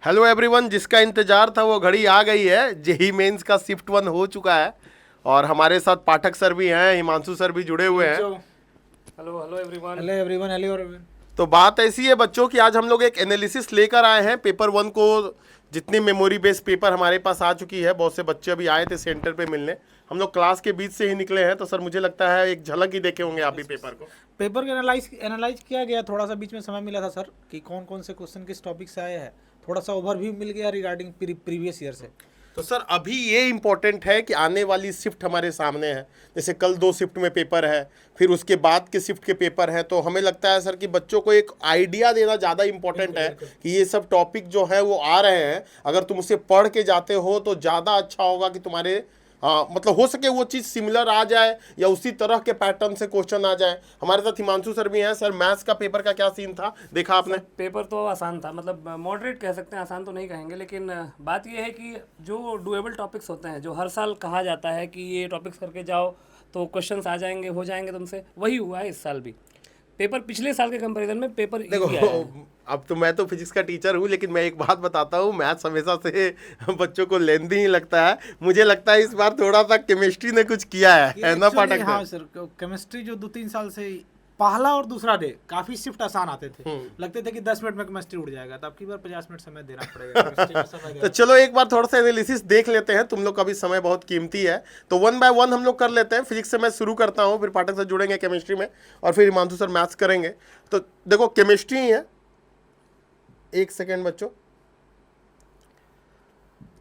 Hello everyone, जिसका इंतजार था वो घड़ी आ गई है। जेई मेंस का शिफ्ट 1 हो चुका है और हमारे साथ पाठक सर भी हैं, हिमांशु सर भी जुड़े हुए हैं। बच्चों। Hello hello everyone. Hello everyone, hello everyone. तो बात ऐसी है बच्चों कि आज हम लोग एक एनालिसिस लेकर आए हैं पेपर 1 को। जितनी मेमोरी बेस्ड पेपर हमारे पास आ चुकी है, बहुत से बच्चे अभी आए थे सेंटर पे मिलने। हम लोग क्लास के बीच से ही निकले हैं, तो सर मुझे लगता है एक झलक ही देखे होंगे आप भी पेपर को। पेपर का एनालाइज किया गया, थोड़ा सा बीच में समय मिला था सर कि कौन कौन से क्वेश्चन किस टॉपिक से आए हैं। थोड़ा सा ओवरव्यू मिल गया रिगार्डिंग प्रीवियस ईयर से। तो सर अभी ये इंपॉर्टेंट है कि आने वाली शिफ्ट हमारे सामने है। जैसे कल 2 शिफ्ट में पेपर है, फिर उसके बाद के शिफ्ट के पेपर हैं, तो हमें लगता है सर कि बच्चों को एक आइडिया देना ज़्यादा इंपॉर्टेंट है कि ये सब टॉपिक जो है वो आ रहे हैं। अगर तुम उसे पढ़ के जाते हो तो ज़्यादा अच्छा होगा कि तुम्हारे मतलब हो सके वो चीज़ सिमिलर आ जाए या उसी तरह के पैटर्न से क्वेश्चन आ जाए। हमारे साथ हिमांशु सर भी हैं। सर मैथ्स का पेपर का क्या सीन था, देखा आपने? पेपर तो आसान था, मतलब मॉडरेट कह सकते हैं, आसान तो नहीं कहेंगे, लेकिन बात यह है कि जो डुएबल टॉपिक्स होते हैं, जो हर साल कहा जाता है कि ये टॉपिक्स करके जाओ तो क्वेश्चंस आ जाएंगे, हो जाएंगे तुमसे, वही हुआ है इस साल भी। पेपर पिछले साल के कंपैरिजन में पेपर देखो, इजी आया है। अब तो मैं तो फिजिक्स का टीचर हूँ, लेकिन मैं एक बात बताता हूँ, मैथ्स हमेशा से बच्चों को लेंदी ही लगता है। मुझे लगता है इस बार थोड़ा सा केमिस्ट्री ने कुछ किया है ना एक्चुअली पाठक हाँ सर? सर, केमिस्ट्री जो 2-3 साल से पहला और दूसरा डे काफी शिफ्ट आसान आते थे। लगते थे कि 10 मिनट में केमिस्ट्री उड़ जाएगा, तो अब की बार 50 मिनट समय देना पड़ेगा केमिस्ट्री में समय तो देना। चलो एक बार थोड़ा सा एनालिसिस देख लेते हैं। तुम लोग का भी समय बहुत कीमती है, तो 1 बाय 1 हम लोग कर लेते हैं। फिजिक्स से मैं शुरू करता हूँ, फिर पाठक सर जुड़ेंगे केमिस्ट्री में, और फिर हिमांशु सर मैथ्स करेंगे। तो देखो केमिस्ट्री ही है। एक सेकेंड बच्चों,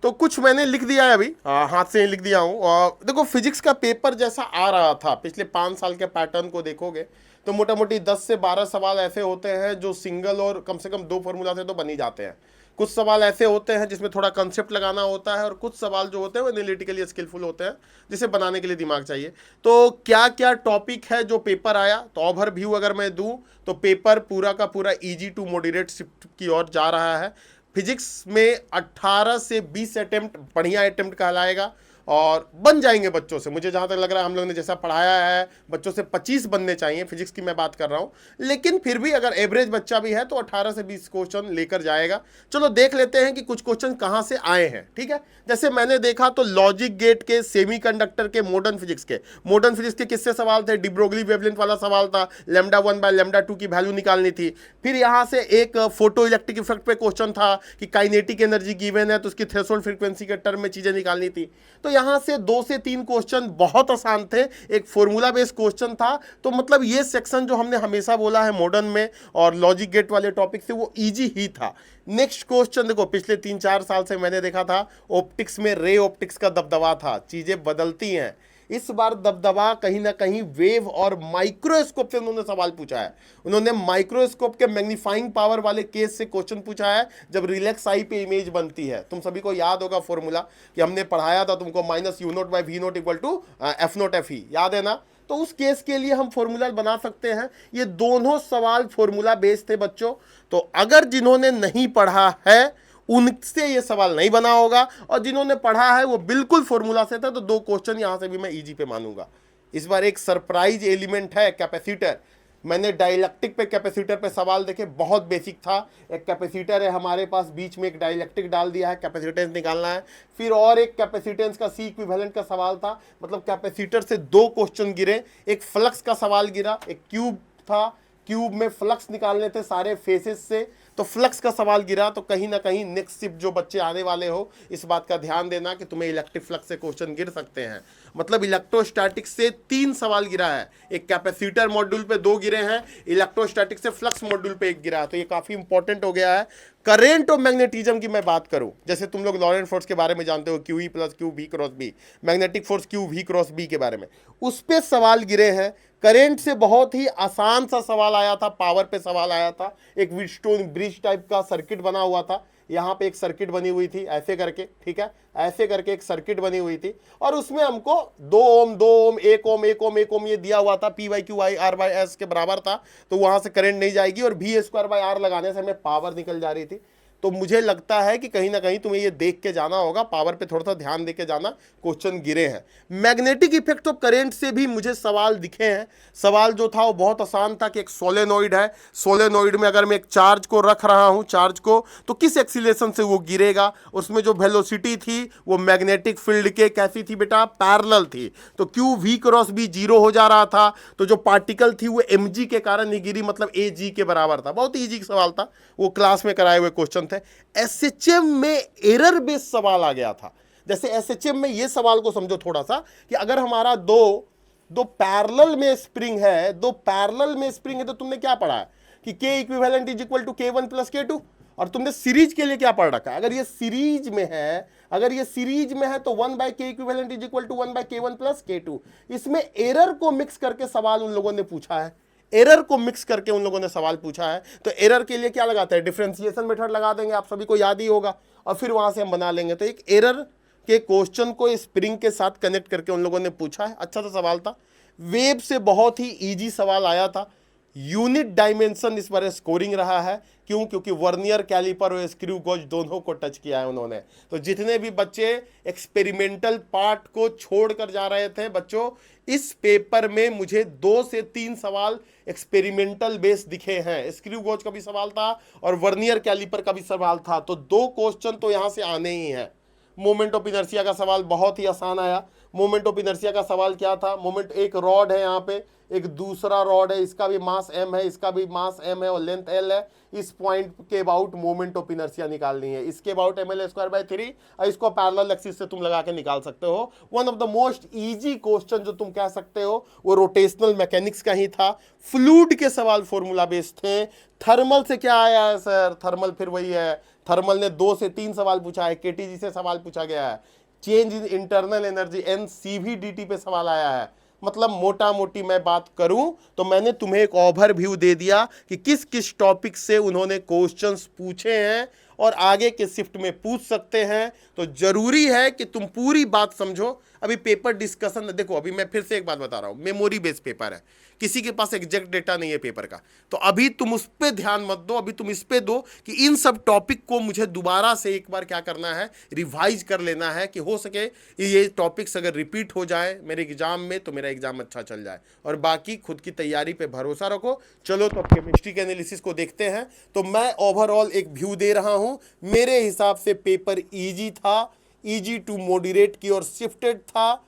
तो कुछ मैंने लिख दिया है अभी, हाथ से ही लिख दिया हूँ। और देखो फिजिक्स का पेपर जैसा आ रहा था, पिछले 5 साल के पैटर्न को देखोगे तो मोटा मोटी 10 से 12 सवाल ऐसे होते हैं जो सिंगल और कम से कम 2 फॉर्मूला से तो बन ही जाते हैं। कुछ सवाल ऐसे होते हैं जिसमें थोड़ा कंसेप्ट लगाना होता है, और कुछ सवाल जो होते हैं वो एनालिटिकली स्किलफुल होते हैं, जिसे बनाने के लिए दिमाग चाहिए। तो क्या क्या टॉपिक है जो पेपर आया, तो ओवरव्यू अगर मैं दूं तो पेपर पूरा का पूरा इजी टू मॉडरेट शिफ्ट की ओर जा रहा है। फिजिक्स में 18 से 20 अटेम्प्ट बढ़िया अटेम्प्ट कहलाएगा और बन जाएंगे बच्चों से। मुझे जहाँ तक लग रहा है हम लोग ने जैसा पढ़ाया है, बच्चों से 25 बनने चाहिए, फिजिक्स की मैं बात कर रहा हूँ। लेकिन फिर भी अगर एवरेज बच्चा भी है तो 18 से 20 क्वेश्चन लेकर जाएगा। चलो देख लेते हैं कि कुछ क्वेश्चन कहाँ से आए हैं, ठीक है। जैसे मैंने देखा तो लॉजिक गेट के, सेमीकंडक्टर के, मॉडर्न फिजिक्स के किससे सवाल थे? डिब्रोगली वेवलेंथ वाला सवाल था, लैम्डा 1 बाय लैम्डा 2 की वैल्यू निकालनी थी। फिर यहाँ से एक फोटो इलेक्ट्रिक इफेक्ट पे क्वेश्चन था कि काइनेटिक एनर्जी गिवन है तो उसकी थ्रेशोल्ड फ्रीक्वेंसी के टर्म में चीजें निकालनी थी। तो यहाँ से 2 से 3 क्वेश्चन बहुत आसान थे, एक फॉर्मूला बेस्ड क्वेश्चन था। तो मतलब ये सेक्शन जो हमने हमेशा बोला है मॉडर्न में और लॉजिक गेट वाले टॉपिक से, वो इजी ही था। नेक्स्ट क्वेश्चन देखो, पिछले 3-4 साल से मैंने देखा था ऑप्टिक्स में रे ऑप्टिक्स का दबदबा था, चीजें बदलती हैं। इस बार दबदबा कहीं ना कहीं वेव और माइक्रोस्कोप से उन्होंने सवाल पूछा है। उन्होंने माइक्रोस्कोप के मैग्नीफाइंग पावर वाले केस से क्वेश्चन पूछा है, जब रिलैक्स आई पे इमेज बनती है। तुम सभी को याद होगा फॉर्मूला कि हमने पढ़ाया था तुमको, minus U nought by V nought equal to F nought F E, याद है ना? तो उस केस के लिए हम फॉर्मूला बना सकते हैं। ये दोनों सवाल फॉर्मूला बेस्ड थे बच्चों। तो अगर जिन्होंने नहीं पढ़ा है उनसे ये सवाल नहीं बना होगा, और जिन्होंने पढ़ा है वो बिल्कुल फॉर्मूला से था। तो 2 क्वेश्चन यहां से भी मैं इजी पे मानूंगा। इस बार एक सरप्राइज एलिमेंट है, कैपेसिटर। मैंने डाइलेक्ट्रिक पे कैपेसिटर पे सवाल देखे, बहुत बेसिक था। एक कैपेसिटर है हमारे पास, बीच में एक डाइलेक्ट्रिक डाल दिया है, कैपेसिटेंस निकालना है। फिर और एक कैपेसिटेंस का सी इक्विवेलेंट का सवाल था, मतलब कैपेसिटर से 2 क्वेश्चन गिरे। एक फ्लक्स का सवाल गिरा, एक क्यूब था, क्यूब में फ्लक्स निकालने थे सारे फेसेस से, तो फ्लक्स का सवाल गिरा। तो कहीं ना कहीं नेक्स्ट शिफ्ट जो बच्चे आने वाले हो, इस बात का ध्यान देना कि तुम्हें इलेक्ट्रिक फ्लक्स से क्वेश्चन गिर सकते हैं। मतलब इलेक्ट्रोस्टैटिक से 3 सवाल गिरा है, एक कैपेसिटर मॉड्यूल पे 2 गिरे हैं, इलेक्ट्रोस्टैटिक से फ्लक्स मॉड्यूल पे 1 गिरा है। तो ये काफी इंपॉर्टेंट हो गया है। करेंट और मैग्नेटिज्म की मैं बात करूं, जैसे तुम लोग लॉरेंट फोर्स के बारे में जानते हो, Q E plus Q V cross B, magnetic force Q V cross B के बारे में, उस पे सवाल गिरे हैं। करेंट से बहुत ही आसान सा सवाल आया था, पावर पे सवाल आया था। एक व्हीटस्टोन ब्रिज टाइप का सर्किट बना हुआ था, यहाँ पे एक सर्किट बनी हुई थी ऐसे करके, ठीक है, ऐसे करके एक सर्किट बनी हुई थी, और उसमें हमको 2 ओम 2 ओम 1 ओम 1 ओम 1 ओम ये दिया हुआ था, P Y Q I R by S के बराबर था। तो वहां से करंट नहीं जाएगी, और भी स्क्वायर बाई आर लगाने से हमें पावर निकल जा रही थी। तो मुझे लगता है कि कहीं ना कहीं तुम्हें ये देख के जाना होगा, पावर पे थोड़ा सा ध्यान दे के जाना, क्वेश्चन गिरे हैं। मैग्नेटिक इफेक्ट ऑफ करंट से भी मुझे सवाल दिखे हैं। सवाल जो था वो बहुत आसान था कि एक सोलेनोइड है, सोलेनोइड में अगर मैं एक चार्ज को रख रहा हूं, चार्ज को, तो किस एक्सीलरेशन से वो गिरेगा, उसमें जो वेलोसिटी थी वो मैग्नेटिक फील्ड के कैसी थी बेटा, पैरेलल थी। तो Q V cross B zero हो जा रहा था, तो जो पार्टिकल थी वो एम जी के कारण ही गिरी, मतलब ए जी के बराबर था। बहुत ईजी सवाल था, वो क्लास में कराए हुए क्वेश्चन थे। एसएचएम में एरर बेस्ड सवाल आ गया था। जैसे एसएचएम में ये सवाल को समझो थोड़ा सा कि अगर हमारा दो पैरेलल में स्प्रिंग है, दो पैरेलल में स्प्रिंग है, तो तुमने क्या पढ़ा है कि K equivalent is equal to K1 plus K2, और तुमने सीरीज के लिए क्या पढ़ रखा है, अगर ये सीरीज में है, अगर ये सीरीज में है तो 1/K equivalent is equal to 1/K1 plus K2। इसमें एरर को मिक्स करके सवाल उन लोगों ने पूछा है, एरर को मिक्स करके उन लोगों ने सवाल पूछा है। तो एरर के लिए क्या लगाते हैं, डिफरेंशिएशन मेथड लगा देंगे, आप सभी को याद ही होगा, और फिर वहां से हम बना लेंगे। तो एक एरर के क्वेश्चन को स्प्रिंग के साथ कनेक्ट करके उन लोगों ने पूछा है, अच्छा सा सवाल था। वेब से बहुत ही इजी सवाल आया था। यूनिट डायमेंशन इस बार स्कोरिंग रहा है, क्यों, क्योंकि वर्नियर कैलिपर और स्क्रू गेज दोनों को टच किया है उन्होंने। तो जितने भी बच्चे एक्सपेरिमेंटल पार्ट को छोड़कर जा रहे थे बच्चों, इस पेपर में मुझे 2 से 3 सवाल एक्सपेरिमेंटल बेस दिखे हैं। स्क्रू गेज का भी सवाल था और वर्नियर कैलिपर का भी सवाल था, तो 2 क्वेश्चन तो यहां से आने ही हैं। मोमेंट ऑफ इनर्शिया का सवाल बहुत ही आसान आया। मोमेंट ऑफ इनर्शिया का सवाल क्या था, मोमेंट, एक रॉड है यहाँ पे, एक दूसरा रॉड है, इसका भी मास m है, इसका भी मास m है और लेंथ l है। इस पॉइंट के अबाउट मोमेंट ऑफ इनर्शिया निकालनी है, इसके अबाउट ml²/3, और इसको पैरेलल एक्सिस से तुम लगा के निकाल सकते हो। One of the most easy question जो तुम कह सकते हो वो रोटेशनल मैकेनिक्स का ही था। फ्लूइड के सवाल फॉर्मूला बेस्ड थे। थर्मल से क्या आया है सर, थर्मल फिर वही है, थर्मल ने 2 से 3 सवाल पूछा है, केटीजी से सवाल पूछा गया है, change in internal energy NCV/dt पे सवाल आया है। मतलब मोटा मोटी मैं बात करूं तो मैंने तुम्हें एक ओवरव्यू दे दिया कि किस किस टॉपिक से उन्होंने क्वेश्चंस पूछे हैं और आगे के शिफ्ट में पूछ सकते हैं। तो जरूरी है कि तुम पूरी बात समझो। अभी पेपर डिस्कशन देखो, अभी मैं फिर से एक बात बता रहा हूं, मेमोरी बेस्ड पेपर है, किसी के पास एग्जैक्ट डेटा नहीं है पेपर का, तो अभी तुम उस पर ध्यान मत दो, अभी तुम इस पे दो कि इन सब टॉपिक को मुझे दोबारा से एक बार क्या करना है, रिवाइज कर लेना है, कि हो सके ये टॉपिक्स अगर रिपीट हो जाए मेरे एग्जाम में तो मेरा एग्जाम अच्छा चल जाए। और बाकी खुद की तैयारी पे भरोसा रखो। चलो तो अब केमिस्ट्री के एनालिसिस को देखते हैं। तो मैं ओवरऑल एक व्यू दे रहा हूं, मेरे हिसाब से पेपर ईजी था, ईजी टू मॉडरेट की ओर शिफ्टेड था।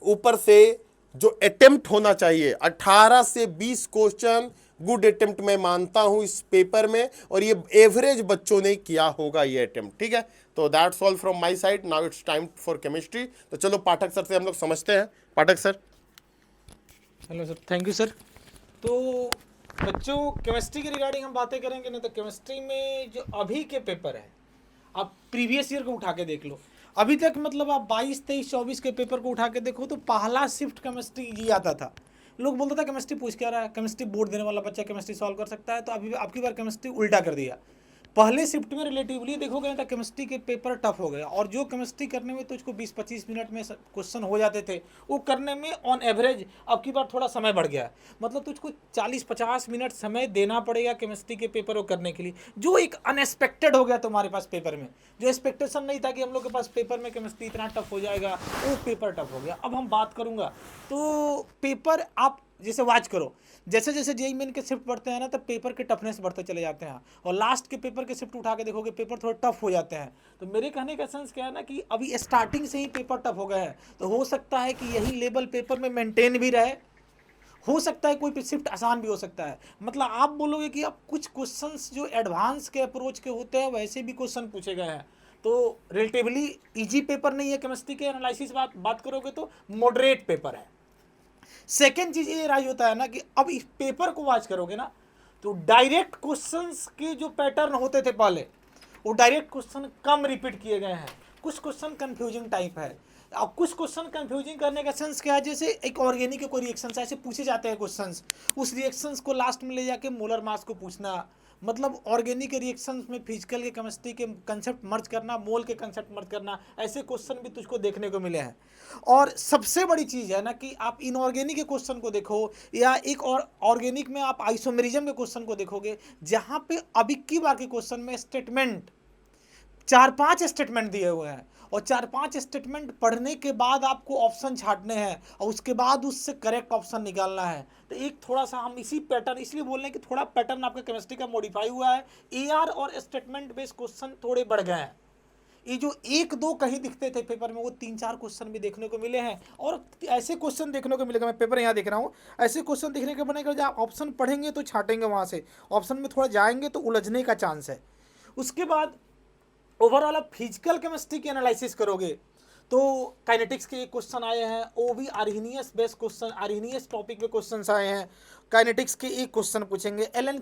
ऊपर से जो अटेम्प्ट होना चाहिए 18 से 20 क्वेश्चन गुड अटेम्प्ट मैं मानता हूं इस पेपर में, और ये एवरेज बच्चों ने किया होगा ये अटेम्प्ट, ठीक है। तो that's all from my side, now it's time for chemistry. तो चलो पाठक सर से हम लोग समझते हैं। Pathak sir. Hello sir, thank you sir. तो बच्चों, केमिस्ट्री के रिगार्डिंग हम बातें करेंगे ना, तो केमिस्ट्री में जो अभी के पेपर है, आप प्रीवियस ईयर को उठा के देख लो, अभी तक मतलब आप 22, 23, 24 के पेपर को उठा के देखो तो पहला शिफ्ट केमिस्ट्री इजी आता था। लोग बोलता था केमिस्ट्री पूछ क्या रहा है, केमिस्ट्री बोर्ड देने वाला बच्चा केमिस्ट्री सॉल्व कर सकता है, तो अभी आपकी बार केमिस्ट्री उल्टा कर दिया। पहले शिफ्ट में रिलेटिवली देखोगे तो केमिस्ट्री के पेपर टफ हो गए, और जो केमिस्ट्री करने में तुझको 20-25 मिनट में क्वेश्चन हो जाते थे, वो करने में ऑन एवरेज अब की बार थोड़ा समय बढ़ गया है। मतलब तुझको 40-50 मिनट समय देना पड़ेगा केमिस्ट्री के पेपर को करने के लिए, जो एक अनएक्सपेक्टेड हो गया तुम्हारे पास पेपर में। जो एक्सपेक्टेशन नहीं था कि हम लोग के पास पेपर में केमिस्ट्री इतना टफ हो जाएगा, वो पेपर टफ हो गया। अब हम बात करूँगा तो पेपर आप जैसे वॉच करो, जैसे जैसे जेईई मेन के शिफ्ट बढ़ते हैं ना, तो पेपर के टफनेस बढ़ते चले जाते हैं, और लास्ट के पेपर के शिफ्ट उठा के देखोगे पेपर थोड़े टफ हो जाते हैं। तो मेरे कहने का सेंस क्या है ना, कि अभी स्टार्टिंग से ही पेपर टफ हो गए हैं, तो हो सकता है कि यही लेवल पेपर में मेंटेन भी रहे, हो सकता है कोई शिफ्ट आसान भी हो सकता है। मतलब आप बोलोगे कि अब कुछ क्वेश्चंस जो एडवांस के अप्रोच के होते हैं वैसे भी क्वेश्चन पूछे गए हैं, तो रिलेटिवली इजी पेपर नहीं है केमिस्ट्री के एनालिसिस बात करोगे तो मॉडरेट पेपर है। सेकेंड चीज ये राइज होता है ना कि अब इस पेपर को वॉच करोगे ना, तो डायरेक्ट क्वेश्चंस के जो पैटर्न होते थे पहले, वो डायरेक्ट क्वेश्चन कम रिपीट किए गए हैं। कुछ क्वेश्चन कंफ्यूजिंग टाइप है, अब कुछ क्वेश्चन कंफ्यूजिंग करने का सेंस क्या है, जैसे एक ऑर्गेनिक कोई रिएक्शन ऐसे पूछे जाते हैं क्वेश्चंस, उस रिएक्शंस को लास्ट में ले जाके मोलर मास को पूछना, मतलब ऑर्गेनिक के रिएक्शंस में फिजिकल के केमिस्ट्री के कंसेप्ट मर्ज करना, मोल के कंसेप्ट मर्ज करना, ऐसे क्वेश्चन भी तुझको देखने को मिले हैं। और सबसे बड़ी चीज़ है ना कि आप इनऑर्गेनिक के क्वेश्चन को देखो या एक और ऑर्गेनिक में आप आइसोमेरिज्म के क्वेश्चन को देखोगे, जहाँ पे अभी की बार के क्वेश्चन में स्टेटमेंट 4-5 स्टेटमेंट दिए हुए हैं और 4-5 स्टेटमेंट पढ़ने के बाद आपको ऑप्शन छांटने हैं और उसके बाद उससे करेक्ट ऑप्शन निकालना है। तो एक थोड़ा सा हम इसी पैटर्न, इसलिए बोल रहे हैं कि थोड़ा पैटर्न आपका केमिस्ट्री का मॉडिफाई हुआ है। एआर और स्टेटमेंट बेस्ड क्वेश्चन थोड़े बढ़ गए हैं। ये जो 1-2 कहीं दिखते थे पेपर में, वो 3-4 क्वेश्चन भी देखने को मिले हैं। और ऐसे क्वेश्चन देखने को मिलेगा, मैं पेपर यहाँ देख रहा हूँ, ऐसे क्वेश्चन देखने को बनेगा जब आप ऑप्शन पढ़ेंगे तो छाटेंगे, वहाँ से ऑप्शन में थोड़ा जाएंगे तो उलझने का चांस है। उसके बाद ओवरऑल आप फिजिकल केमिस्ट्री की एनालिसिस करोगे तो काइनेटिक्स के क्वेश्चन आए हैं, वो भी Arrhenius based question, Arrhenius topic पे क्वेश्चंस आए हैं। काइनेटिक्स के एक क्वेश्चन पूछेंगे, ln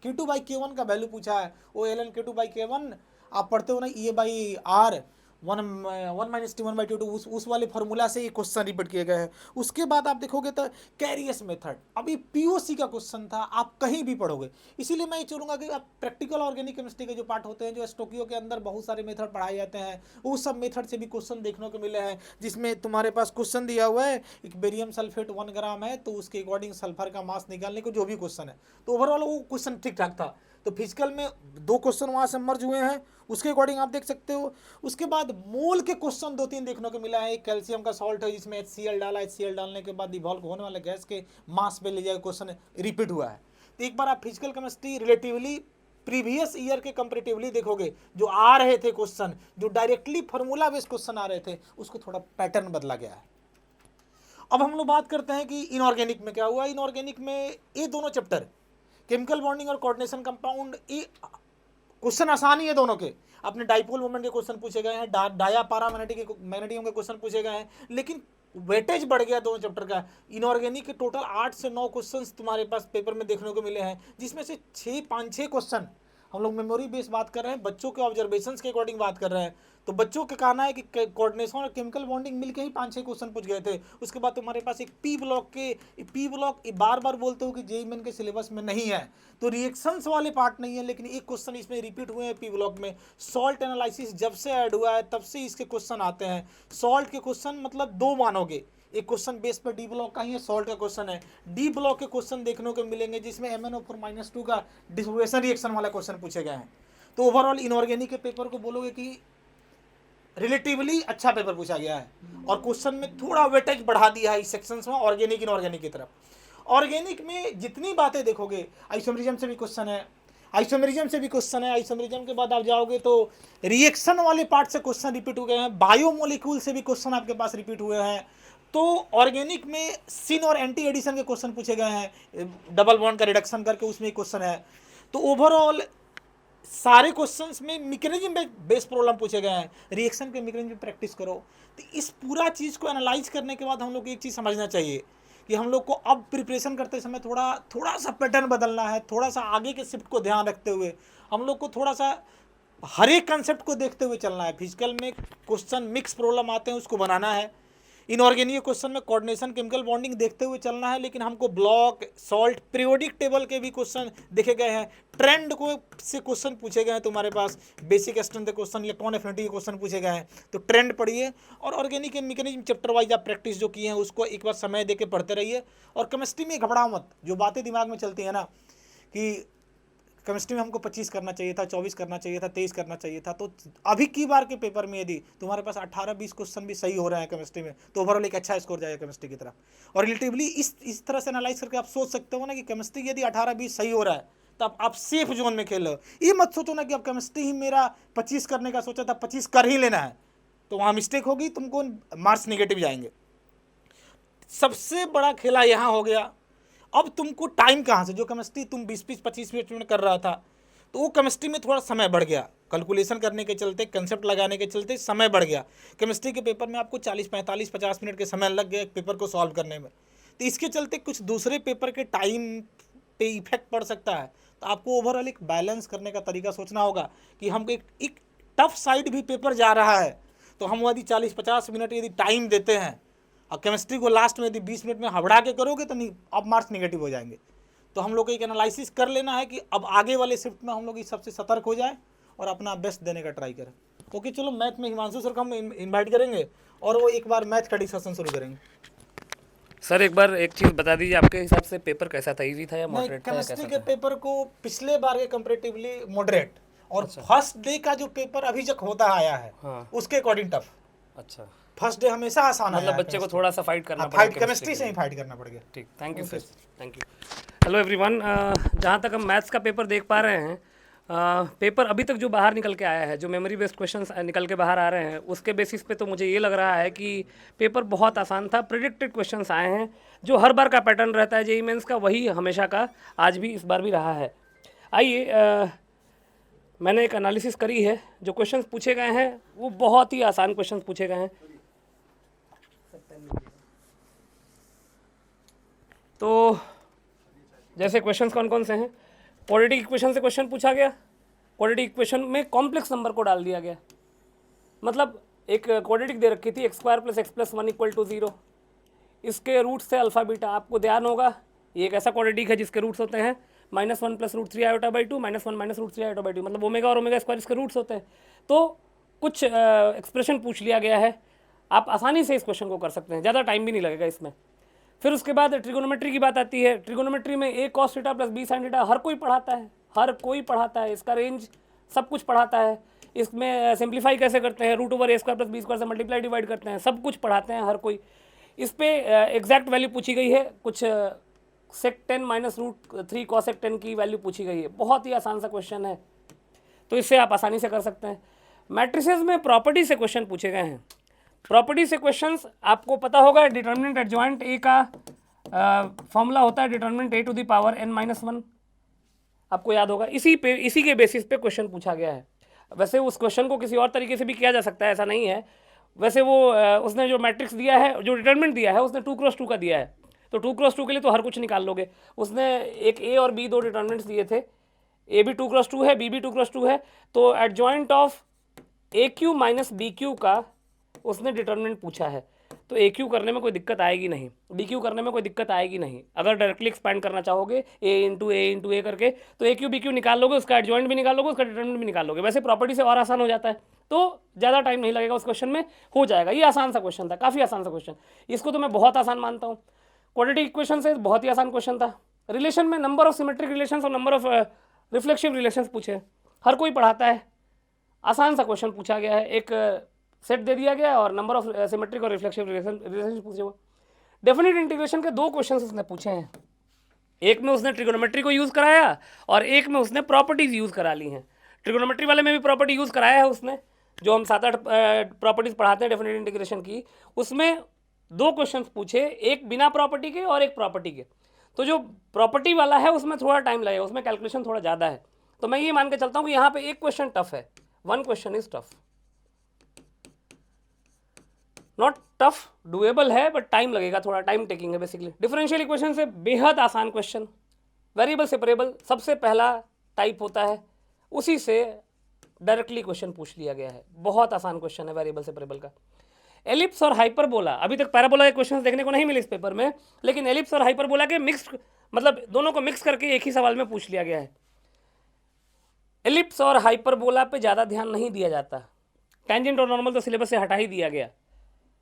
K2/K1 का वैल्यू पूछा है, वो ln K2/K1 आप पढ़ते हो ना, E/R 1-T1/T2, उस वाले फॉर्मूला से ये क्वेश्चन रिपीट किए गए हैं। उसके बाद आप देखोगे तो कैरियस मेथड, अभी पीओसी का क्वेश्चन था, आप कहीं भी पढ़ोगे। इसीलिए मैं ये चाहूँगा कि आप प्रैक्टिकल ऑर्गेनिक केमिस्ट्री के जो पार्ट होते हैं, जो स्टोकियो के अंदर बहुत सारे मेथड पढ़ाए जाते हैं, उस सब मेथड से भी क्वेश्चन देखने को मिले हैं, जिसमें तुम्हारे पास क्वेश्चन दिया हुआ है एक बेरियम सल्फेट 1 ग्राम है तो उसके अकॉर्डिंग सल्फर का मास निकालने को जो भी क्वेश्चन है, तो ओवरऑल वो क्वेश्चन ठीक ठाक था। तो फिजिकल में 2 क्वेश्चन वहाँ से मर्ज हुए हैं, उसके अकॉर्डिंग आप देख सकते हो। उसके बाद मोल के क्वेश्चन 2-3 देखने को मिला है। एक कैल्शियम का सॉल्ट है जिसमें HCl डाला, HCl डालने के बाद इवॉल्व होने वाले गैस के मास पे ले जाए, क्वेश्चन रिपीट हुआ है। तो एक बार आप physical chemistry relatively previous year के कंपेरेटिवली देखोगे, जो आ रहे थे क्वेश्चन, जो डायरेक्टली फार्मूला बेस्ड क्वेश्चन आ रहे थे, उसको थोड़ा पैटर्न बदला गया है। अब हम लोग बात करते हैं कि इनऑर्गेनिक में क्या हुआ। इनऑर्गेनिक में ये दोनों चैप्टर, केमिकल बॉन्डिंग और कोऑर्डिनेशन कंपाउंड, ये क्वेश्चन आसान ही है दोनों के। अपने डाइपोल मोमेंट के क्वेश्चन पूछे गए हैं, डाया पारा मैग्नेटियम के क्वेश्चन पूछे गए हैं, लेकिन वेटेज बढ़ गया दोनों चैप्टर का। इनऑर्गेनिक के टोटल 8 से 9 क्वेश्चंस तुम्हारे पास पेपर में देखने को मिले हैं, जिसमें से 5-6 क्वेश्चन हम लोग मेमोरी बेस्ड बात कर रहे हैं, बच्चों के ऑब्जर्वेशंस के अकॉर्डिंग बात कर रहे हैं। तो बच्चों का कहना है कि कोऑर्डिनेशन और केमिकल बॉन्डिंग मिलके ही 5-6 क्वेश्चन पूछ गए थे। उसके बाद तुम्हारे पास एक पी ब्लॉक बार बार बोलते हो कि जेईई मेन के सिलेबस में नहीं है, तो रिएक्शंस वाले पार्ट नहीं है, लेकिन एक क्वेश्चन इसमें रिपीट हुए हैं पी ब्लॉक में। सॉल्ट एनालिसिस जब से ऐड हुआ है तब से इसके क्वेश्चन आते हैं। सॉल्ट के क्वेश्चन मतलब 2 मानोगे, एक क्वेश्चन बेस पर डी ब्लॉक का ही है, सॉल्ट का क्वेश्चन है। डी ब्लॉक के क्वेश्चन देखने को मिलेंगे जिसमें MnO4-2 का डिसोसिएशन रिएक्शन वाला क्वेश्चन पूछे गए हैं। तो ओवरऑल इनऑर्गेनिक के पेपर को बोलोगे कि रिलेटिवली अच्छा पेपर पूछा गया है और क्वेश्चन में थोड़ा वेटेज बढ़ा दिया है इस सेक्शंस में ऑर्गेनिक इनऑर्गेनिक की तरफ। ऑर्गेनिक में जितनी बातें देखोगे, आइसोमेरिज्म से भी क्वेश्चन है, आइसोमेरिज्म के बाद आप जाओगे तो रिएक्शन वाले पार्ट से क्वेश्चन रिपीट हो गए हैं, बायोमोलिक्यूल से भी क्वेश्चन आपके पास रिपीट हुए हैं। तो ऑर्गेनिक में सिन और एंटी एडिशन के क्वेश्चन पूछे गए हैं, डबल बॉन्ड का रिडक्शन करके उसमें एक क्वेश्चन है। तो ओवरऑल सारे क्वेश्चंस में मैकेनिज्म बेस्ड प्रॉब्लम पूछे गए हैं, रिएक्शन के मैकेनिज्म प्रैक्टिस करो। तो इस पूरा चीज़ को एनालाइज करने के बाद हम लोग को एक चीज़ समझना चाहिए कि हम लोग को अब प्रिपरेशन करते समय थोड़ा सा पैटर्न बदलना है, थोड़ा सा आगे के शिफ्ट को ध्यान रखते हुए हम लोग को थोड़ा सा हर एक कंसेप्ट को देखते हुए चलना है। फिजिकल में क्वेश्चन मिक्स प्रॉब्लम आते हैं, उसको बनाना है। इनऑर्गेनिक क्वेश्चन में कोऑर्डिनेशन केमिकल बॉन्डिंग देखते हुए चलना है, लेकिन हमको ब्लॉक सॉल्ट पीरियोडिक टेबल के भी क्वेश्चन देखे गए हैं, ट्रेंड को से क्वेश्चन पूछे गए हैं तुम्हारे पास, बेसिक स्ट्रेंथ के क्वेश्चन, इलेक्ट्रॉन एफिनिटी के क्वेश्चन पूछे गए हैं। तो ट्रेंड पढ़िए और ऑर्गेनिक के मैकेनिज्म चैप्टर वाइज आप प्रैक्टिस जो की है उसको एक बार समय दे के पढ़ते रहिए। और केमिस्ट्री में घबराओ मत, जो बातें दिमाग में चलती है ना कि केमिस्ट्री में हमको 25 करना चाहिए था, 24 करना चाहिए था, 23 करना चाहिए था, तो अभी की बार के पेपर में यदि तुम्हारे पास 18-20 क्वेश्चन भी सही हो रहे हैं केमिस्ट्री में, तो ओवरऑल एक अच्छा स्कोर जाएगा केमिस्ट्री की तरफ। और रिलेटिवली इस तरह से एनालाइज करके आप सोच सकते हो ना कि केमिस्ट्री यदि 18-20 सही हो रहा है तो आप सेफ जोन में खेल लो। ये मत सोचो ना कि अब केमिस्ट्री ही मेरा 25 करने का सोचा था, 25 कर ही लेना है, तो वहाँ मिस्टेक होगी, तुमको मार्क्स निगेटिव जाएंगे। सबसे बड़ा खेला यहाँ हो गया। अब तुमको टाइम कहाँ से, जो केमिस्ट्री तुम 20-25 मिनट कर रहा था, तो वो केमिस्ट्री में थोड़ा समय बढ़ गया, कैलकुलेशन करने के चलते, कंसेप्ट लगाने के चलते समय बढ़ गया। केमिस्ट्री के पेपर में आपको 40-45-50 मिनट के समय लग गया एक पेपर को सॉल्व करने में। तो इसके चलते कुछ दूसरे पेपर के टाइम पे इफेक्ट पड़ सकता है। तो आपको ओवरऑल एक बैलेंस करने का तरीका सोचना होगा कि हमको एक टफ साइड भी पेपर जा रहा है, तो हम यदि 40-50 मिनट यदि टाइम देते हैं और केमिस्ट्री को लास्ट में यदि 20 मिनट में हबड़ा के करोगे तो नहीं, अब मार्क्स निगेटिव हो जाएंगे। तो हम लोग को एक एनालिसिस कर लेना है कि अब आगे वाले शिफ्ट में हम लोग इस सबसे सतर्क हो जाए और अपना बेस्ट देने का ट्राई करें। ओके, चलो मैथ में हिमांशु सर को हम इन्वाइट करेंगे और वो एक बार मैथ का डिस्कशन शुरू करेंगे। सर एक बार एक चीज़ बता दीजिए, आपके हिसाब से पेपर कैसा था, इजी था या नहीं, मॉडरेट था या केमिस्ट्री कैसा के था? पेपर को पिछले बार के कंपेरेटिवली मॉडरेट, और फर्स्ट डे का जो पेपर अभी तक होता आया है हाँ। उसके अकॉर्डिंग टफ। अच्छा, फर्स्ट डे हमेशा आसान आया मतलब है बच्चे को थोड़ा सा फाइट करना फाइट पड़ेगा केमिस्ट्री से ही फाइट करना पड़ गया। ठीक, thank you sir, thank you. Hello everyone, जहाँ तक हम मैथ्स का पेपर देख पा रहे हैं, पेपर अभी तक जो बाहर निकल के आया है, जो मेमोरी बेस्ड क्वेश्चंस निकल के बाहर आ रहे हैं, उसके बेसिस पे तो मुझे ये लग रहा है कि पेपर बहुत आसान था। प्रिडिक्टेड क्वेश्चंस आए हैं, जो हर बार का पैटर्न रहता है जेईई मेंस का, वही हमेशा का आज भी इस बार भी रहा है। आइए, मैंने एक एनालिसिस करी है, जो क्वेश्चंस पूछे गए हैं वो बहुत ही आसान क्वेश्चंस पूछे गए हैं। तो जैसे क्वेश्चंस कौन कौन से हैं, क्वाड्रेटिक इक्वेशन से क्वेश्चन पूछा गया, क्वाड्रेटिक इक्वेशन में कॉम्प्लेक्स नंबर को डाल दिया गया। मतलब एक क्वाड्रेटिक दे रखी थी x² + x + 1 = 0, इसके रूट से अल्फा बीटा, आपको ध्यान होगा ये एक ऐसा क्वाड्रेटिक है जिसके रूट्स होते हैं -1 + √3i/2 -1 - √3i/2, मतलब ओमेगा और ओमेगा स्क्वायर इसके रूट्स होते हैं। तो कुछ एक्सप्रेशन पूछ लिया गया है, आप आसानी से इस क्वेश्चन को कर सकते हैं, ज़्यादा टाइम भी नहीं लगेगा इसमें। फिर उसके बाद ट्रिगोनोमेट्री की बात आती है। ट्रिगोनोमेट्री में a cos theta + b sin theta हर कोई पढ़ाता है, हर कोई पढ़ाता है, इसका रेंज सब कुछ पढ़ाता है। इसमें सिंप्लीफाई कैसे करते हैं, √a² + b² से मल्टीप्लाई डिवाइड करते हैं, सब कुछ पढ़ाते हैं हर कोई। इस पे एग्जैक्ट वैल्यू पूछी गई है, कुछ sec10 - √3 cos10 की वैल्यू पूछी गई है। बहुत ही आसान सा क्वेश्चन है, तो इससे आप आसानी से कर सकते हैं। मैट्रिसेस में प्रॉपर्टी से क्वेश्चन पूछे गए हैं। प्रॉपर्टी से क्वेश्चंस आपको पता होगा, डिटर्मिनेंट एडजॉइंट ए का फॉर्मूला होता है डिटर्मिनेंट a⁻n - 1, आपको याद होगा। इसी के बेसिस पे क्वेश्चन पूछा गया है। वैसे उस क्वेश्चन को किसी और तरीके से भी किया जा सकता है, ऐसा नहीं है। वैसे वो उसने जो मैट्रिक्स दिया है, जो डिटर्मिनेंट दिया है, उसने 2x2 का दिया है, तो 2x2 के लिए तो हर कुछ निकाल लोगे। उसने एक a और b दो डिटर्मिनेंट्स दिए थे, a भी 2x2 है, b भी 2x2 है, तो एडजॉइंट ऑफ AQ - BQ का उसने डिटर्मिनेंट पूछा है। तो AQ करने में कोई दिक्कत आएगी नहीं, BQ करने में कोई दिक्कत आएगी नहीं। अगर डायरेक्टली एक्सपैंड करना चाहोगे a करके, तो AQ BQ निकाल लोगे, उसका एडजॉइंट भी निकाल लोगे, उसका डिटर्मिनेंट भी निकाल लोगे। वैसे प्रॉपर्टी से और आसान हो जाता है, तो ज़्यादा टाइम नहीं लगेगा उस क्वेश्चन में, हो जाएगा। ये आसान सा क्वेश्चन था, काफ़ी आसान सा क्वेश्चन, इसको तो मैं बहुत आसान मानता हूँ। क्वाड्रेटिक इक्वेशन से बहुत ही आसान क्वेश्चन था। रिलेशन में नंबर ऑफ सिमेट्रिक रिलेशन और नंबर ऑफ रिफ्लेक्सिव रिलेशन पूछे, हर कोई पढ़ाता है, आसान सा क्वेश्चन पूछा गया है। एक सेट दे दिया गया और नंबर ऑफ सिमेट्रिक और रिफ्लेक्सिव रिलेशन पूछे हुए। डेफिनेट इंटीग्रेशन के दो क्वेश्चन उसने पूछे हैं, एक में उसने ट्रिगोनोमेट्री को यूज़ कराया और एक में उसने प्रॉपर्टीज़ यूज़ करा ली हैं। ट्रिगोनोमेट्री वाले में भी प्रॉपर्टी यूज़ कराया है उसने, जो हम 7-8 प्रॉपर्टीज़ पढ़ाते हैं डेफिनेट इंटीग्रेशन की, उसमें दो क्वेश्चन पूछे, एक बिना प्रॉपर्टी के और एक प्रॉपर्टी के। तो जो प्रॉपर्टी वाला है उसमें थोड़ा टाइम लगेगा, उसमें कैलकुलेशन थोड़ा ज़्यादा है। तो मैं ये मान के चलता हूँ कि यहाँ पे एक क्वेश्चन टफ है, 1 question is tough, not tough, doable है, बट टाइम लगेगा, थोड़ा टाइम टेकिंग है बेसिकली। डिफरेंशियल इक्वेशन से बेहद आसान क्वेश्चन, वेरिएबल सेपरेबल सबसे पहला टाइप होता है, उसी से डायरेक्टली क्वेश्चन पूछ लिया गया है। बहुत आसान क्वेश्चन है वेरिएबल सेपरेबल का। एलिप्स और हाइपरबोला, अभी तक पैराबोला के क्वेश्चन देखने को नहीं मिले इस पेपर में, लेकिन एलिप्स और हाइपरबोला के मिक्स्ड, मतलब दोनों को मिक्स करके एक ही सवाल में पूछ लिया गया है। एलिप्स और हाइपरबोला पे ज़्यादा ध्यान नहीं दिया जाता, टेंजेंट और नॉर्मल तो सिलेबस से हटा ही दिया गया,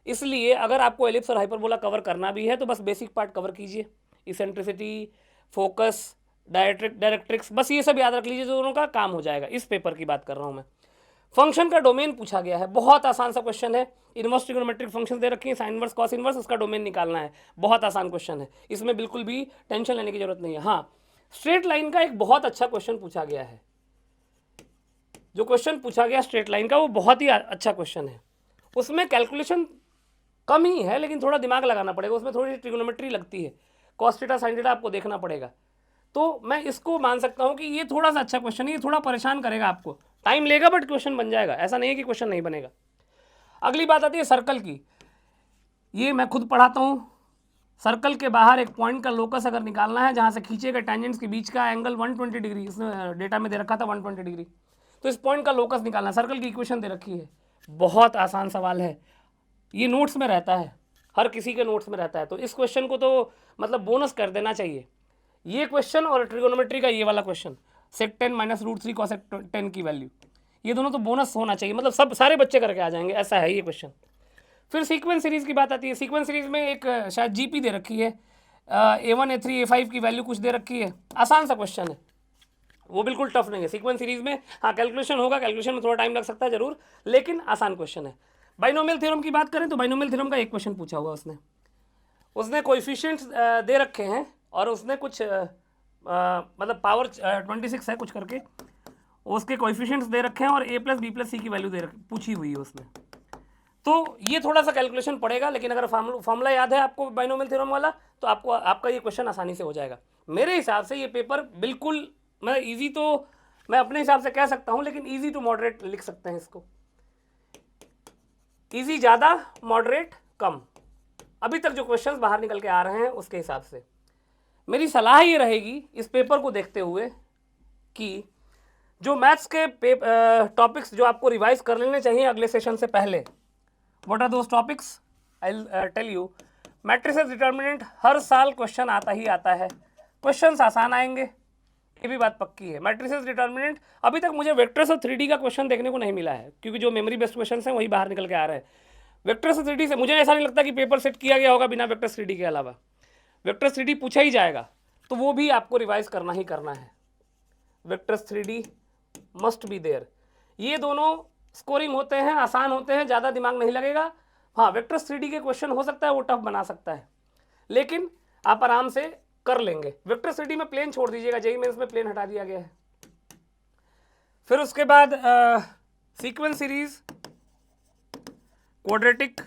इसलिए अगर आपको एलिप्स और हाइपरबोला कवर करना भी है तो बस बेसिक पार्ट कवर कीजिए, इसेंट्रिसिटी, फोकस, डायरेक्ट्रिक्स, बस ये सब याद रख लीजिए, दोनों का काम हो जाएगा। इस पेपर की बात कर रहा हूँ मैं। फंक्शन का डोमेन पूछा गया है, बहुत आसान सा क्वेश्चन है। इनवर्स ट्रिगोनोमेट्रिक फंक्शन दे रखी है, साइन इनवर्स, कॉस इनवर्स, उसका डोमेन निकालना है। बहुत आसान क्वेश्चन है, इसमें बिल्कुल भी टेंशन लेने की जरूरत नहीं है। हाँ, स्ट्रेट लाइन का एक बहुत अच्छा क्वेश्चन पूछा गया है, जो क्वेश्चन पूछा गया स्ट्रेट लाइन का वो बहुत ही अच्छा क्वेश्चन है। उसमें कैलकुलेशन कम ही है, लेकिन थोड़ा दिमाग लगाना पड़ेगा, उसमें थोड़ी ट्रिगोनोमेट्री लगती है, कॉस थीटा साइन थीटा आपको देखना पड़ेगा। तो मैं इसको मान सकता हूँ कि ये थोड़ा सा अच्छा क्वेश्चन है, ये थोड़ा परेशान करेगा आपको, टाइम लेगा बट क्वेश्चन बन जाएगा, ऐसा नहीं है कि क्वेश्चन नहीं बनेगा। अगली बात आती है सर्कल की, ये मैं खुद पढ़ाता हूँ। सर्कल के बाहर एक पॉइंट का लोकस अगर निकालना है, जहाँ से खींचेगा टेंजेंट्स के बीच का एंगल 120 डिग्री, इसमें डेटा में दे रखा था 120 डिग्री, तो इस पॉइंट का लोकस निकालना, सर्कल की इक्वेशन दे रखी है। बहुत आसान सवाल है, ये नोट्स में रहता है, हर किसी के नोट्स में रहता है, तो इस क्वेश्चन को तो मतलब बोनस कर देना चाहिए। ये क्वेश्चन और ट्रिगोनोमेट्री का ये वाला क्वेश्चन, सेक 10 माइनस रूट 3 कॉसेक 10 की वैल्यू, ये दोनों तो बोनस होना चाहिए, मतलब सब सारे बच्चे करके आ जाएंगे, ऐसा है ये क्वेश्चन। फिर सीक्वेंस सीरीज की बात आती है। सीक्वेंस सीरीज में एक शायद जीपी दे रखी है, A1 A3 A5 की वैल्यू कुछ दे रखी है, आसान सा क्वेश्चन है, वो बिल्कुल टफ नहीं है। सीक्वेंस सीरीज में हाँ कैलकुलेशन होगा, कैलकुलेशन में थोड़ा टाइम लग सकता है जरूर, लेकिन आसान क्वेश्चन है। बाइनोमियल थ्योरम की बात करें तो बाइनोमियल थ्योरम का एक क्वेश्चन पूछा हुआ उसने कोएफिशिएंट्स दे रखे हैं और उसने कुछ मतलब पावर 26 है कुछ करके, उसके कोएफिशिएंट्स दे रखे हैं और a प्लस बी प्लस सी की वैल्यू दे रखी पूछी हुई है उसने। तो ये थोड़ा सा कैलकुलेशन पड़ेगा, लेकिन अगर फॉर्मूला याद है आपको बाइनोमियल थ्योरम वाला, तो आपको आपका ये क्वेश्चन आसानी से हो जाएगा। मेरे हिसाब से ये पेपर बिल्कुल, मैं ईजी तो मैं अपने हिसाब से कह सकता हूँ, लेकिन ईजी टू मॉडरेट लिख सकते हैं इसको, ईजी ज़्यादा, मॉडरेट कम, अभी तक जो क्वेश्चंस बाहर निकल के आ रहे हैं उसके हिसाब से। मेरी सलाह ये रहेगी इस पेपर को देखते हुए कि जो मैथ्स के टॉपिक्स जो आपको रिवाइज कर लेने चाहिए अगले सेशन से पहले, what are those topics, I will tell you. Matrices determinant हर साल क्वेश्चन आता ही आता है, क्वेश्चंस आसान आएंगे, ये भी बात पक्की है। मैट्रिसेस डिटर्मिनेंट अभी तक मुझे वेक्टर्स और 3D का क्वेश्चन देखने को नहीं मिला है, क्योंकि जो मेमोरी बेस्ड क्वेश्चन हैं वही बाहर निकल के आ रहे हैं। वेक्टर्स और 3D से मुझे ऐसा नहीं लगता कि पेपर सेट किया गया होगा बिना वेक्टर्स 3D के अलावा। वेक्टर्स 3D पूछा ही जाएगा, तो वो भी आपको रिवाइज करना ही करना है। Vectors 3D must be there. ये दोनों स्कोरिंग होते हैं, आसान होते हैं, ज़्यादा दिमाग नहीं लगेगा। हाँ, वेक्टर्स 3D के क्वेश्चन हो सकता है वो टफ बना सकता है, लेकिन आप आराम से कर लेंगे। वेक्टर्स 3D में प्लेन छोड़ दीजिएगा, जेईई मेंस में प्लेन हटा दिया गया है। फिर उसके बाद सीक्वेंस सीरीज, क्वाड्रेटिक,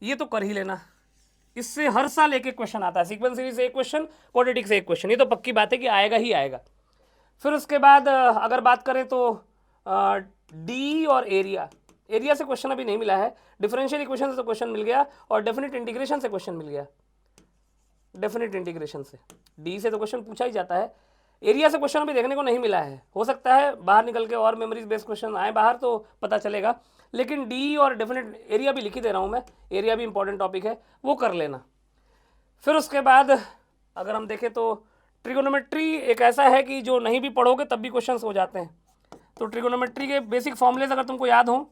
ये तो कर ही लेना, इससे हर साल एक एक क्वेश्चन आता है। सीक्वेंस सीरीज से एक क्वेश्चन, क्वाड्रेटिक से एक क्वेश्चन, ये तो पक्की बात है कि आएगा ही आएगा। फिर उसके बाद अगर बात करें तो डी और एरिया, एरिया से क्वेश्चन अभी नहीं मिला है, डिफरेंशियल इक्वेशन से तो क्वेश्चन मिल गया और डेफिनेट इंटीग्रेशन से क्वेश्चन मिल गया। डेफिनेट इंटीग्रेशन से डी से तो क्वेश्चन पूछा ही जाता है, एरिया से क्वेश्चन अभी देखने को नहीं मिला है, हो सकता है बाहर निकल के और मेमोरीज बेस्ड क्वेश्चन आए बाहर तो पता चलेगा, लेकिन डी और डेफिनेट एरिया भी लिख ही दे रहा हूँ मैं, एरिया भी इंपॉर्टेंट टॉपिक है, वो कर लेना। फिर उसके बाद अगर हम देखें तो ट्रिगोनोमेट्री एक ऐसा है कि जो नहीं भी पढ़ोगे तब भी क्वेश्चंस हो जाते हैं, तो ट्रिगोनोमेट्री के बेसिक फॉर्मूलेज अगर तुमको याद हो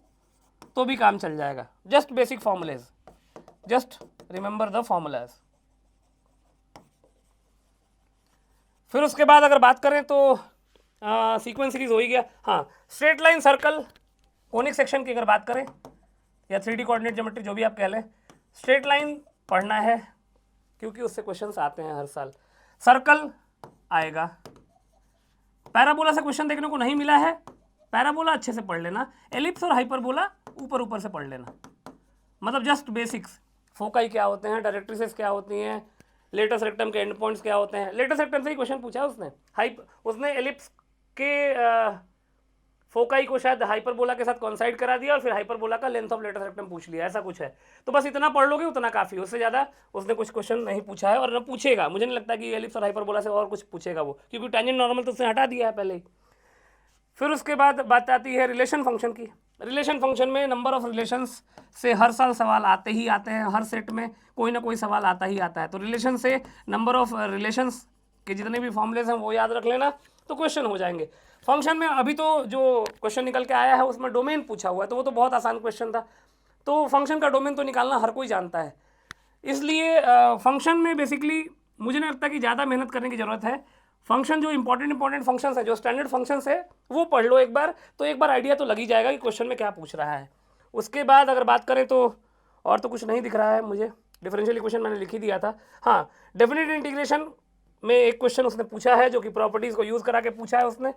तो भी काम चल जाएगा। Just basic formulas, just remember the formulas. फिर उसके बाद अगर बात करें तो सीक्वेंस सीरीज हो ही गया। हाँ, straight line, circle, conic section की अगर बात करें या 3D कोऑर्डिनेट ज्योमेट्री जो भी आप कह लें, स्ट्रेट लाइन पढ़ना है क्योंकि उससे क्वेश्चंस आते हैं हर साल। सर्कल आएगा, पैराबोला से क्वेश्चन देखने को नहीं मिला है, पैराबोला अच्छे से पढ़ लेना, एलिप्स और हाइपरबोला ऊपर ऊपर से पढ़ लेना, मतलब जस्ट बेसिक्स, फोकाई क्या होते हैं, डायरेक्ट्रिसेस क्या होती हैं, लेटस रेक्टम के एंड पॉइंट्स क्या होते हैं। लेटस रेक्टम से ही क्वेश्चन पूछा है उसने एलिप्स के फोकाई को शायद हाइपरबोला के साथ कॉन्साइड करा दिया और फिर हाइपरबोला का लेंथ ऑफ लेटस रेक्टम पूछ लिया, ऐसा कुछ है। तो बस इतना पढ़ लोगे उतना काफ़ी, उससे ज़्यादा उसने कुछ क्वेश्चन नहीं पूछा है और न पूछेगा, मुझे नहीं लगता कि एलिप्स और हाइपरबोला से और कुछ पूछेगा वो, क्योंकि टेंजेंट नॉर्मल तो उसने हटा दिया है पहले ही। फिर उसके बाद बात आती है रिलेशन फंक्शन की। रिलेशन फंक्शन में नंबर ऑफ रिलेशंस से हर साल सवाल आते ही आते हैं, हर सेट में कोई ना कोई सवाल आता ही आता है, तो रिलेशन से नंबर ऑफ रिलेशंस के जितने भी फॉर्मूलेज हैं वो याद रख लेना तो क्वेश्चन हो जाएंगे। फंक्शन में अभी तो जो क्वेश्चन निकल के आया है उसमें डोमेन पूछा हुआ है, तो वो तो बहुत आसान क्वेश्चन था, तो फंक्शन का डोमेन तो निकालना हर कोई जानता है, इसलिए फंक्शन में बेसिकली मुझे नहीं लगता कि ज़्यादा मेहनत करने की ज़रूरत है। फंक्शन जो इंपॉर्टेंट फंक्शंस है, जो स्टैंडर्ड फंक्शंस है वो पढ़ लो एक बार, तो एक बार आइडिया तो लग ही जाएगा कि क्वेश्चन में क्या पूछ रहा है। उसके बाद अगर बात करें तो और तो कुछ नहीं दिख रहा है मुझे, डिफरेंशियल इक्वेशन मैंने लिख ही दिया था। हाँ, डेफिनेट इंटीग्रेशन में एक क्वेश्चन उसने पूछा है जो कि प्रॉपर्टीज़ को यूज़ करा के पूछा है उसने,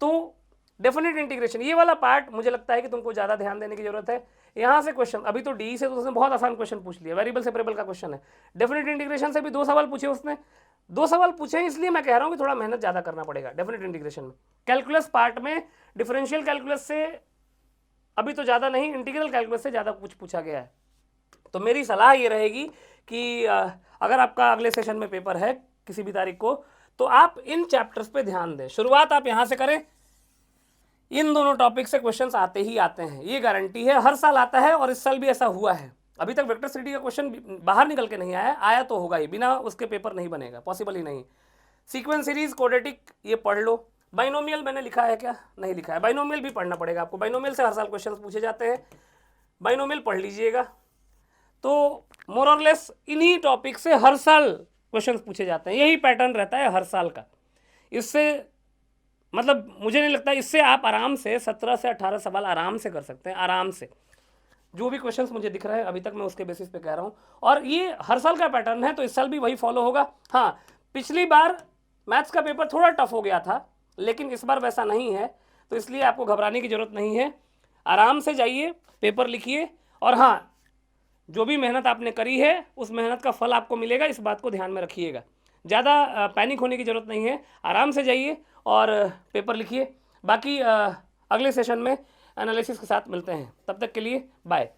तो डेफिनेट इंटीग्रेशन ये वाला पार्ट मुझे लगता है कि तुमको ज़्यादा ध्यान देने की जरूरत है। यहाँ से क्वेश्चन अभी तो डी से तो उसने बहुत आसान क्वेश्चन पूछ लिया, वेरिएबल सेपरेबल का क्वेश्चन है। डेफिनेट इंटीग्रेशन से भी 2 सवाल पूछे उसने, 2 सवाल पूछे हैं, इसलिए मैं कह रहा हूँ कि थोड़ा मेहनत ज़्यादा करना पड़ेगा डेफिनेट इंटीग्रेशन में। कैलकुलस पार्ट में डिफरेंशियल कैलकुलस से अभी तो ज़्यादा नहीं, इंटीग्रल कैलकुलस से ज़्यादा कुछ पूछा गया है। तो मेरी सलाह ये रहेगी कि अगर आपका अगले सेशन में पेपर है किसी भी तारीख को, तो आप इन चैप्टर्स पे ध्यान दें। शुरुआत आप यहाँ से करें, इन दोनों टॉपिक से क्वेश्चंस आते ही आते हैं, ये गारंटी है, हर साल आता है और इस साल भी ऐसा हुआ है। अभी तक वेक्टर सिटी का क्वेश्चन बाहर निकल के नहीं आया, आया तो होगा ही, बिना उसके पेपर नहीं बनेगा, पॉसिबल ही नहीं। सीक्वेंस सीरीज, क्वाड्रेटिक, ये पढ़ लो। बाइनोमियल मैंने लिखा है क्या? नहीं लिखा है। बाइनोमियल भी पढ़ना पड़ेगा आपको, बाइनोमियल से हर साल क्वेश्चन पूछे जाते हैं, बाइनोमियल पढ़ लीजिएगा। तो मोर और लेस इन्हीं टॉपिक से हर साल क्वेश्चन पूछे जाते हैं, यही पैटर्न रहता है हर साल का। इससे मतलब मुझे नहीं लगता, इससे आप आराम से 17 से 18 सवाल आराम से कर सकते हैं, आराम से। जो भी क्वेश्चंस मुझे दिख रहे हैं अभी तक मैं उसके बेसिस पे कह रहा हूँ, और ये हर साल का पैटर्न है, तो इस साल भी वही फॉलो होगा। हाँ, पिछली बार मैथ्स का पेपर थोड़ा टफ हो गया था, लेकिन इस बार वैसा नहीं है, तो इसलिए आपको घबराने की ज़रूरत नहीं है। आराम से जाइए, पेपर लिखिए, और हाँ, जो भी मेहनत आपने करी है उस मेहनत का फल आपको मिलेगा, इस बात को ध्यान में रखिएगा। ज़्यादा पैनिक होने की ज़रूरत नहीं है, आराम से जाइए और पेपर लिखिए। बाकी अगले सेशन में एनालिसिस के साथ मिलते हैं, तब तक के लिए बाय।